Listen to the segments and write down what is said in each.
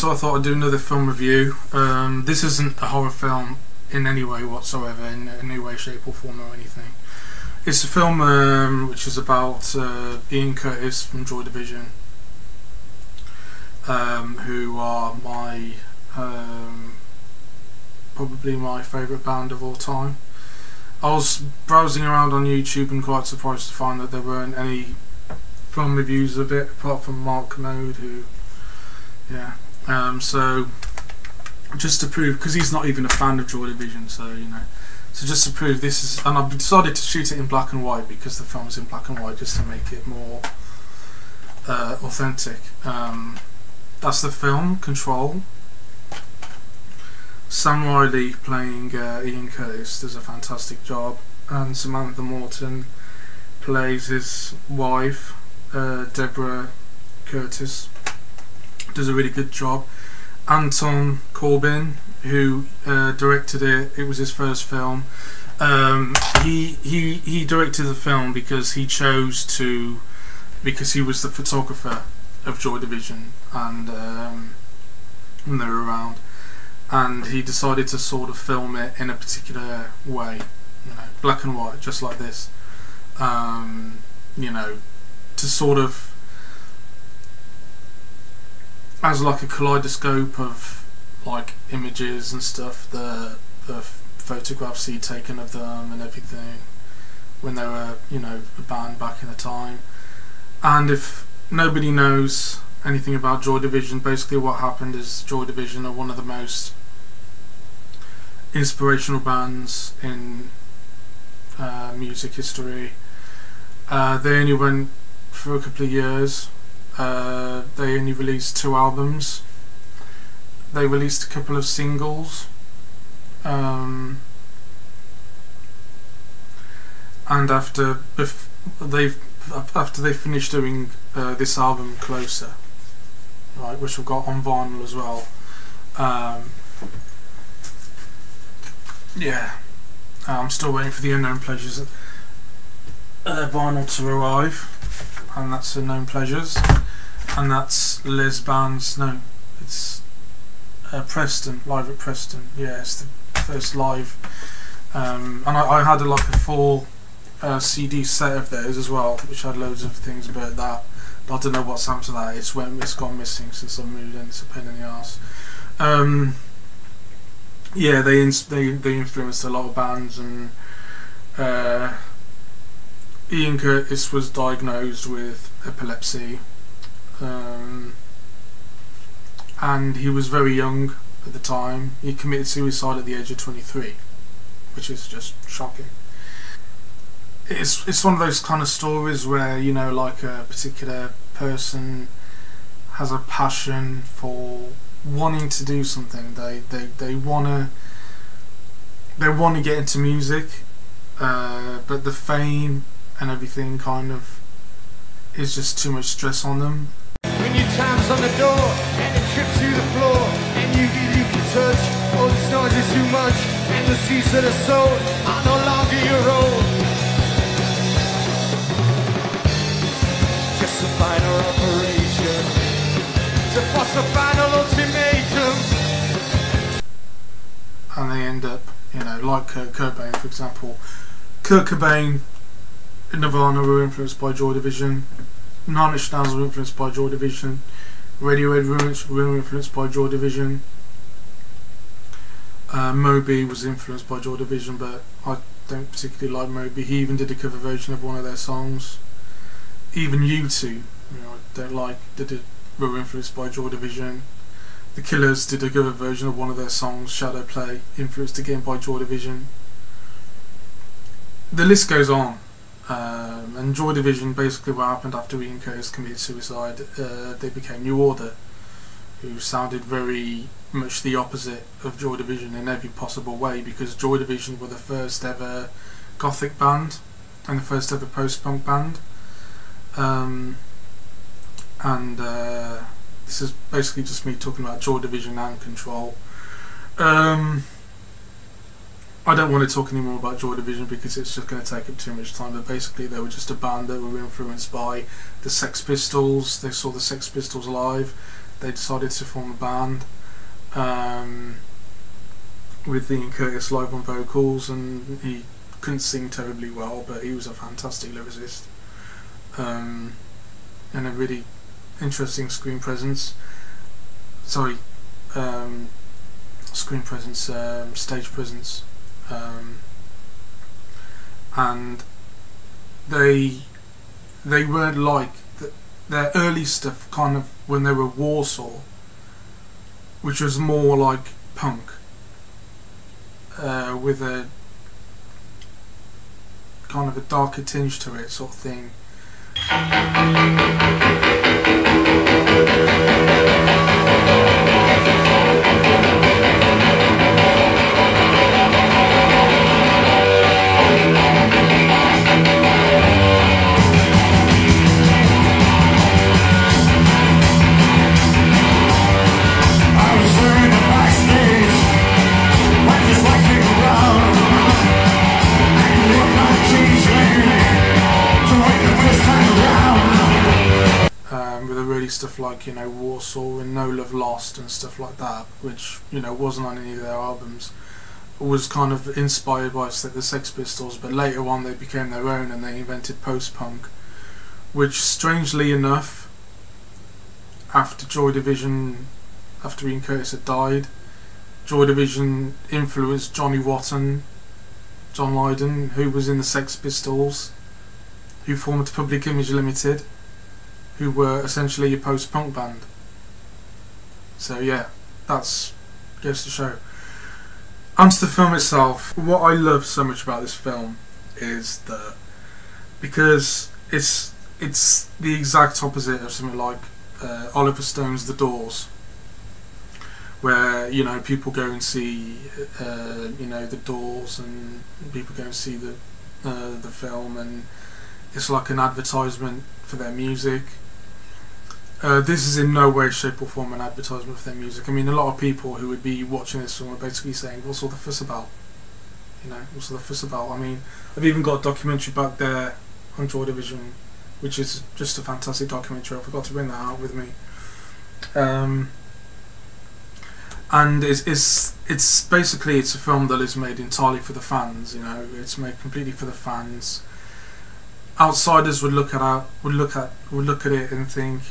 so I thought I'd do another film review. This isn't a horror film in any way whatsoever, in any way, shape or form or anything. It's a film which is about Ian Curtis from Joy Division, who are my probably my favourite band of all time. I was browsing around on YouTube and quite surprised to find that there weren't any film reviews of it apart from Mark Node, who, yeah. So just to prove, because he's not even a fan of Joy Division, so you know, so just to prove this is, and I've decided to shoot it in black and white because the film's in black and white, just to make it more authentic. That's the film, Control. Sam Riley playing Ian Curtis does a fantastic job, and Samantha Morton plays his wife, Deborah Curtis, does a really good job. Anton Corbijn, who directed it, it was his first film. He directed the film because he chose to, because he was the photographer of Joy Division, and when they were around, and he decided to sort of film it in a particular way, you know, black and white, just like this, you know, to sort of, as like a kaleidoscope of like images and stuff, the photographs he'd taken of them and everything when they were, you know, a band back in the time. And if nobody knows anything about Joy Division, basically what happened is Joy Division are one of the most inspirational bands in music history. They only went for a couple of years. They only released 2 albums. They released a couple of singles, and after they finished doing this album, Closer, right, which we've got on vinyl as well. Yeah, I'm still waiting for the Unknown Pleasures vinyl to arrive, and that's Unknown Pleasures, and that's Les Band's, no, it's Preston, live at Preston. Yeah, it's the first live, and I had like a full CD set of theirs as well, which had loads of things about that, but I don't know what's happened to that. It's gone missing since I moved in. It's a pain in the arse. Yeah, they influenced a lot of bands, and Ian Curtis was diagnosed with epilepsy, and he was very young at the time. He committed suicide at the age of 23, which is just shocking. It's one of those kind of stories where, you know, like a particular person has a passion for wanting to do something. They wanna get into music, but the fame and everything kind of is just too much stress on them. When your time's on the door and it trips to the floor and you can touch, all this noise is too much and the seeds that are sown are no longer your own. Just a minor operation to force a final ultimatum. And they end up, you know, like Kurt Cobain, for example. Kurt Cobain and Nirvana were influenced by Joy Division. Nine Inch Nails were influenced by Joy Division. Radiohead were influenced by Joy Division. Moby was influenced by Joy Division, but I don't particularly like Moby. He even did a cover version of one of their songs. Even U2, you know, I don't like, were influenced by Joy Division. The Killers did a cover version of one of their songs, Shadow Play, influenced again by Joy Division. The list goes on. And Joy Division, basically what happened after Ian Curtis committed suicide, they became New Order, who sounded very much the opposite of Joy Division in every possible way, because Joy Division were the first ever gothic band and the first ever post-punk band. This is basically just me talking about Joy Division and Control. I don't want to talk anymore about Joy Division because it's just going to take up too much time, but basically they were just a band that were influenced by the Sex Pistols. They saw the Sex Pistols live. they decided to form a band with Ian Curtis live on vocals, and he couldn't sing terribly well, but he was a fantastic lyricist, and a really interesting screen presence. Sorry, screen presence, stage presence, and they weren't like their early stuff, kind of when they were Warsaw, which was more like punk, with a kind of a darker tinge to it, sort of thing. Stuff like, you know, Warsaw and No Love Lost and stuff like that, which, you know, wasn't on any of their albums, was kind of inspired by the Sex Pistols, but later on they became their own and they invented post-punk, which, strangely enough, after Joy Division, after Ian Curtis had died, Joy Division influenced Johnny Rotten, John Lydon, who was in the Sex Pistols, who formed Public Image Limited, who were essentially a post-punk band. So yeah, that's goes to show. Onto the film itself. What I love so much about this film is that because it's the exact opposite of something like Oliver Stone's The Doors, where, you know, people go and see you know, The Doors, and people go and see the film, and it's like an advertisement for their music. This is in no way, shape or form an advertisement for their music. I mean, a lot of people who would be watching this film are basically saying, what's all the fuss about? You know, what's all the fuss about? I mean, I've even got a documentary back there on Joy Division, which is just a fantastic documentary. I forgot to bring that out with me. And it's basically, it's a film that is made entirely for the fans. You know, it's made completely for the fans. Outsiders would look at it and think,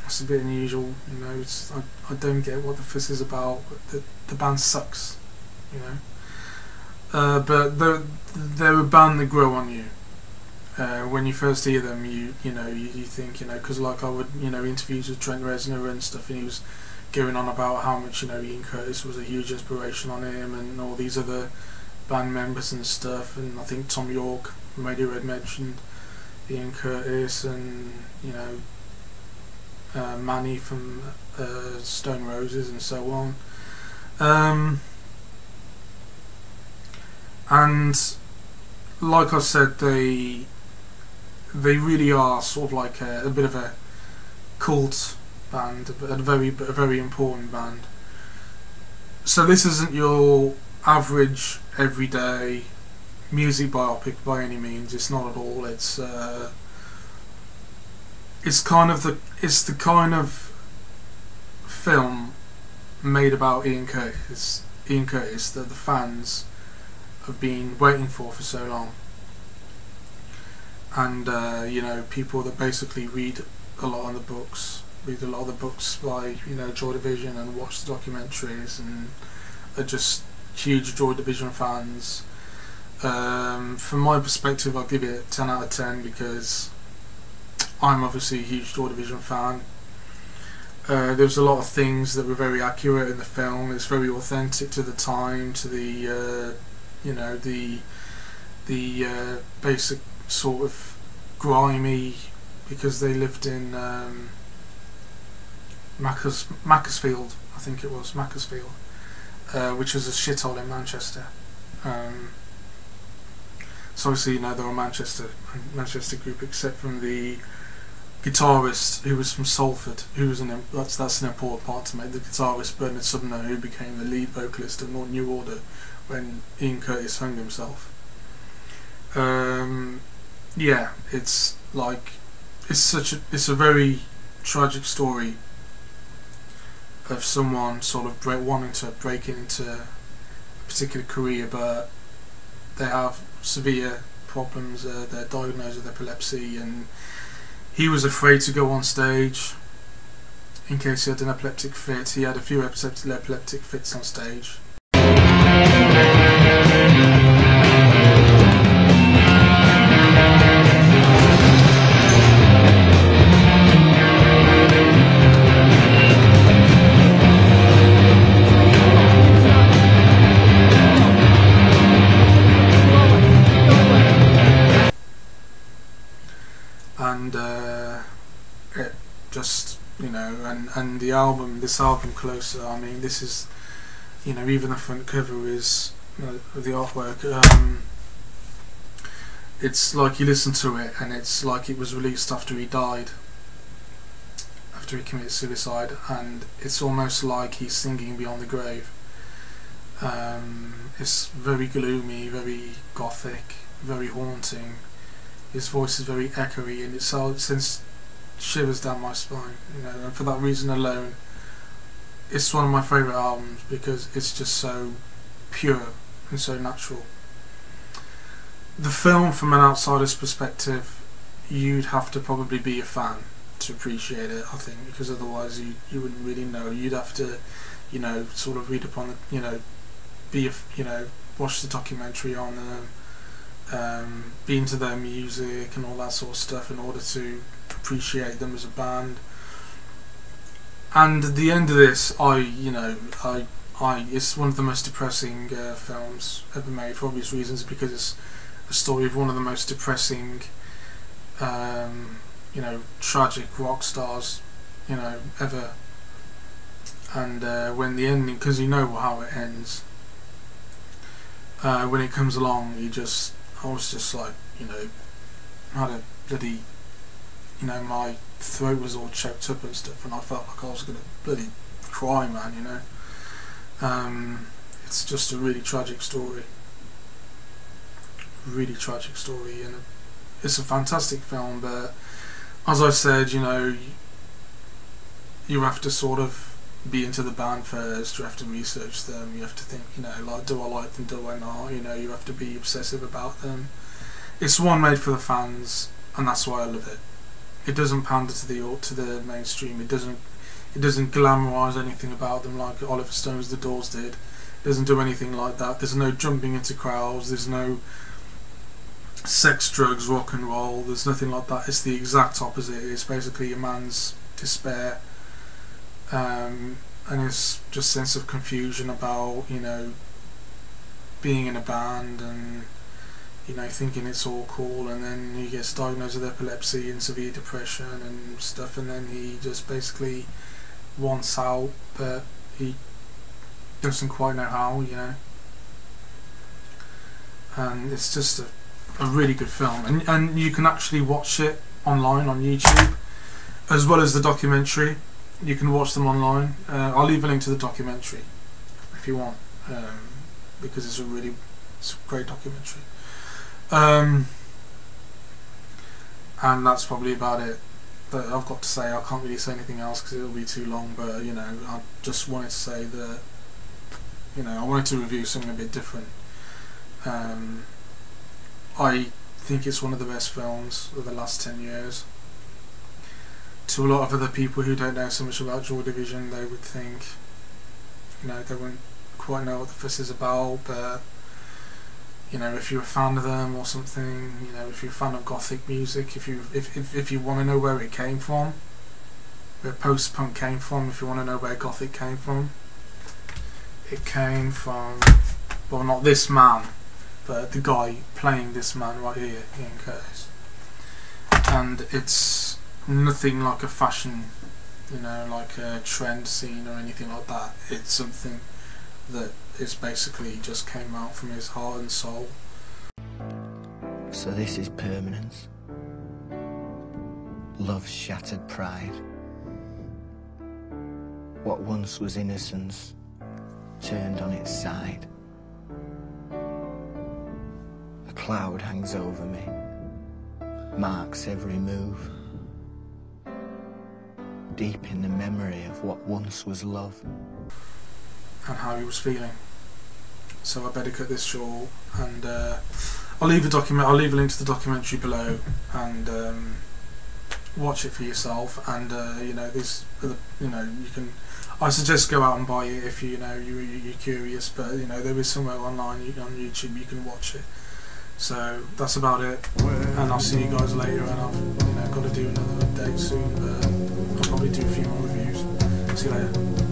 it's a bit unusual, you know. I don't get what the fuss is about. The band sucks, you know. But they're a band that grow on you. When you first hear them, you think, you know, because like I would, you know, interviews with Trent Reznor and stuff, and he was going on about how much, you know, Ian Curtis was a huge inspiration on him, and all these other band members and stuff. And I think Tom York from Radiohead mentioned Ian Curtis, and, you know, Manny from Stone Roses and so on. And like I said, they really are sort of like a bit of a cult band, a very important band. So this isn't your average everyday music biopic by any means. It's not at all. It's the kind of film made about Ian Curtis that the fans have been waiting for so long. And you know, people that basically read a lot of the books by, you know, Joy Division, and watch the documentaries, and are just huge Joy Division fans. From my perspective, I'll give it 10 out of 10 because I'm obviously a huge Joy Division fan. There's a lot of things that were very accurate in the film. It's very authentic to the time, to the you know, the basic sort of grimy, because they lived in Macclesfield, I think it was Macclesfield, which was a shithole in Manchester. So obviously, you know, they're a Manchester group, except from the guitarist, who was from Salford, who was that's an important part to make. The guitarist Bernard Sumner, who became the lead vocalist of New Order when Ian Curtis hung himself. Yeah, it's a very tragic story of someone sort of wanting to break into a particular career, but they have severe problems. They're diagnosed with epilepsy, and he was afraid to go on stage in case he had an epileptic fit. He had a few epileptic fits on stage. And it just, you know, and the album, this album Closer, I mean, this is, you know, even the front cover is, of the artwork, it's like you listen to it and it's like it was released after he died, after he committed suicide, and it's almost like he's singing Beyond the Grave. It's very gloomy, very gothic, very haunting. His voice is very echoey, and it sends shivers down my spine, you know, and for that reason alone it's one of my favourite albums, because it's just so pure and so natural. The film, from an outsider's perspective, you'd have to probably be a fan to appreciate it, I think, because otherwise you wouldn't really know. You'd have to, you know, sort of read upon the, you know, watch the documentary on them, be into their music and all that sort of stuff in order to appreciate them as a band. And at the end of this, it's one of the most depressing films ever made, for obvious reasons, because it's a story of one of the most depressing, you know, tragic rock stars, you know, ever. And when the ending, because you know how it ends, when it comes along, I was just like, you know, had a bloody, you know, my throat was all choked up and stuff, and I felt like I was going to bloody cry, man, you know. It's just a really tragic story. Really tragic story, and it's a fantastic film, but as I said, you know, you have to sort of be into the band first, you have to research them, you have to think, you know, like, do I like them, do I not, you know, you have to be obsessive about them. It's one made for the fans, and that's why I love it. It doesn't pander to the mainstream, it doesn't glamorise anything about them like Oliver Stone's The Doors did. It doesn't do anything like that. There's no jumping into crowds, there's no sex, drugs, rock and roll, there's nothing like that. It's the exact opposite. It's basically a man's despair, and it's just sense of confusion about, you know, being in a band and, you know, thinking it's all cool, and then he gets diagnosed with epilepsy and severe depression and stuff, and then he just basically wants out, but he doesn't quite know how, you know. And it's just a really good film, and you can actually watch it online on YouTube as well as the documentary. You can watch them online. I'll leave a link to the documentary if you want, because it's a great documentary. And that's probably about it that I've got to say. I can't really say anything else because it'll be too long, but, you know, I just wanted to say that, you know, I wanted to review something a bit different. I think it's one of the best films of the last 10 years. To a lot of other people who don't know so much about Joy Division, they would think, you know, they wouldn't quite know what the fuss is about, but, you know, if you're a fan of them or something, you know, if you're a fan of gothic music, if you want to know where it came from, where post-punk came from, if you want to know where gothic came from, it came from, well, not this man, but the guy playing this man right here, Ian Curtis. And it's nothing like a fashion, you know, like a trend scene or anything like that. It's something that is basically just came out from his heart and soul. So this is permanence. Love's shattered pride. What once was innocence turned on its side. A cloud hangs over me, marks every move. deep in the memory of what once was love. And how he was feeling. So I better cut this short, and I'll leave a link to the documentary below, and watch it for yourself. And you know, you can. I suggest go out and buy it if you're curious. But you know, there is somewhere online on YouTube you can watch it. So that's about it, and I'll see you guys later. And I've got to do another update soon, but I'll probably do a few more reviews. See you later.